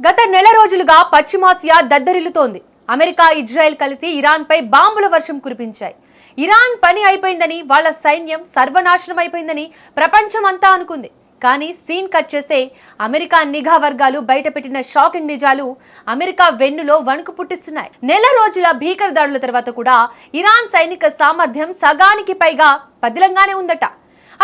గత నెల రోజులుగా పశ్చిమాసియా దద్దరిల్లుతోంది. అమెరికా, ఇజ్రాయెల్ కలిసి ఇరాన్పై బాంబుల వర్షం కురిపించాయి. ఇరాన్ పని అయిపోయిందని, వాళ్ళ సైన్యం సర్వనాశనం అయిపోయిందని ప్రపంచమంతా అనుకుంది. కానీ సీన్ కట్ చేస్తే అమెరికా నిఘా వర్గాలు బయటపెట్టిన షాకింగ్ నిజాలు అమెరికా వెన్నులో వణుకు పుట్టిస్తున్నాయి. నెల రోజుల భీకర దాడుల తర్వాత కూడా ఇరాన్ సైనిక సామర్థ్యం సగానికి పైగా పదిలంగానే ఉందట.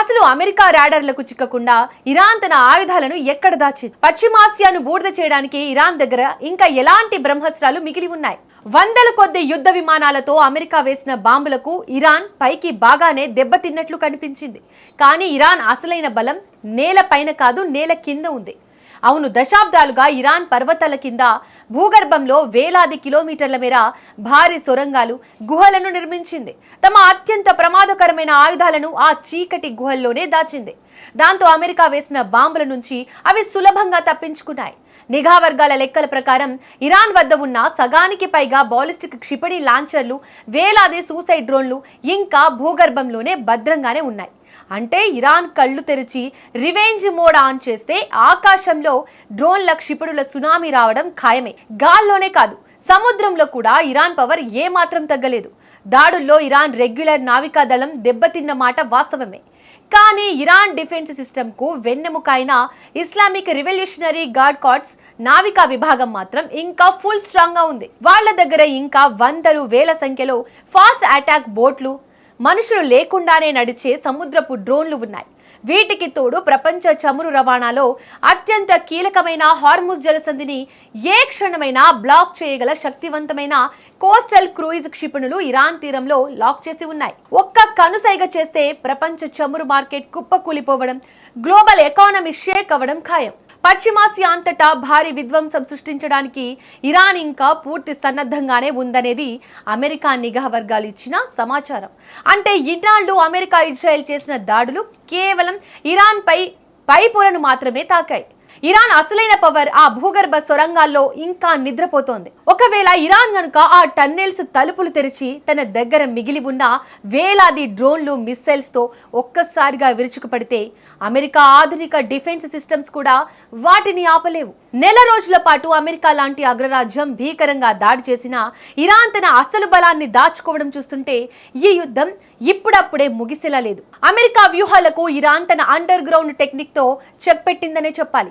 అసలు అమెరికా రాడార్లకు చిక్కకుండా ఇరాన్ తన ఆయుధాలను ఎక్కడ దాచింది? పశ్చిమాసియాను బూడిద చేయడానికి ఇరాన్ దగ్గర ఇంకా ఎలాంటి బ్రహ్మాస్త్రాలు మిగిలి ఉన్నాయి? వందల కొద్ది యుద్ధ విమానాలతో అమెరికా వేసిన బాంబులకు ఇరాన్ పైకి బాగానే దెబ్బతిన్నట్లు కనిపించింది. కానీ ఇరాన్ అసలైన బలం నేల పైన కాదు, నేల కింద ఉంది. అవును, దశాబ్దాలుగా ఇరాన్ పర్వతాల కింద భూగర్భంలో వేలాది కిలోమీటర్ల మేర భారీ సొరంగాలు, గుహలను నిర్మించింది. తమ అత్యంత ప్రమాదకరమైన ఆయుధాలను ఆ చీకటి గుహల్లోనే దాచింది. దాంతో అమెరికా వేసిన బాంబుల నుంచి అవి సులభంగా తప్పించుకున్నాయి. నిఘా వర్గాల లెక్కల ప్రకారం ఇరాన్ వద్ద ఉన్న సగానికి పైగా బాలిస్టిక్ క్షిపణి లాంచర్లు, వేలాది సూసైడ్ డ్రోన్లు ఇంకా భూగర్భంలోనే భద్రంగానే ఉన్నాయి. అంటే ఇరాన్ కళ్ళు తెరిచి రివెంజ్ మోడ్ ఆన్ చేస్తే ఆకాశంలో డ్రోన్ల క్షిపణుల సునామీ రావడం ఖాయమే. గాల్లోనే కాదు, సముద్రంలో కూడా ఇరాన్ పవర్ ఏమాత్రం తగ్గలేదు. దాడుల్లో ఇరాన్ రెగ్యులర్ నావికా దళం దెబ్బతిన్న మాట వాస్తవమే. కానీ ఇరాన్ డిఫెన్స్ సిస్టమ్కు వెన్నెముక అయిన ఇస్లామిక్ రివల్యూషనరీ గార్డ్ కార్డ్స్ నావికా విభాగం మాత్రం ఇంకా ఫుల్ స్ట్రాంగ్ గా ఉంది. వాళ్ళ దగ్గర ఇంకా వందలు వేల సంఖ్యలో ఫాస్ట్ అటాక్ బోట్లు, మనుషులు లేకుండానే నడిచే సముద్రపు డ్రోన్లు ఉన్నాయి. వీటికి తోడు ప్రపంచ చమురు రవాణాలో అత్యంత కీలకమైన హార్ముజ్ జలసంధిని ఏ క్షణమైనా బ్లాక్ చేయగల శక్తివంతమైన కోస్టల్ క్రూయిజ్ క్షిపణులు ఇరాన్ తీరంలో లాక్ చేసి ఉన్నాయి. ఒక్క కనుసైగ చేస్తే ప్రపంచ చమురు మార్కెట్ కుప్పకూలిపోవడం, గ్లోబల్ ఎకానమీ షేక్ అవ్వడం ఖాయం. పశ్చిమాసియా అంతటా భారీ విధ్వంసం సృష్టించడానికి ఇరాన్ ఇంకా పూర్తి సన్నద్ధంగానే ఉందనేది అమెరికా నిఘా వర్గాలు ఇచ్చిన సమాచారం. అంటే ఇన్నాళ్లు అమెరికా, ఇజ్రాయెల్ చేసిన దాడులు కేవలం ఇరాన్ పై పొరను మాత్రమే తాకాయి. ఇరాన్ అసలైన పవర్ ఆ భూగర్భ సొరంగాల్లో ఇంకా నిద్రపోతోంది. ఒకవేళ ఇరాన్ గనుక ఆ టన్నెల్స్ తలుపులు తెరిచి తన దగ్గర మిగిలి ఉన్న వేలాది డ్రోన్లు, మిస్సైల్స్ తో ఒక్కసారిగా విరుచుకుపడితే అమెరికా ఆధునిక డిఫెన్స్ సిస్టమ్స్ కూడా వాటిని ఆపలేవు. నెల రోజుల పాటు అమెరికా లాంటి అగ్రరాజ్యం భీకరంగా దాడి చేసిన ఇరాన్ తన అసలు బలాన్ని దాచుకోవడం చూస్తుంటే ఈ యుద్ధం ఇప్పుడప్పుడే ముగిసేలా లేదు. అమెరికా వ్యూహాలకు ఇరాన్ తన అండర్ గ్రౌండ్ టెక్నిక్ తో చెక్ పెట్టిందనే చెప్పాలి.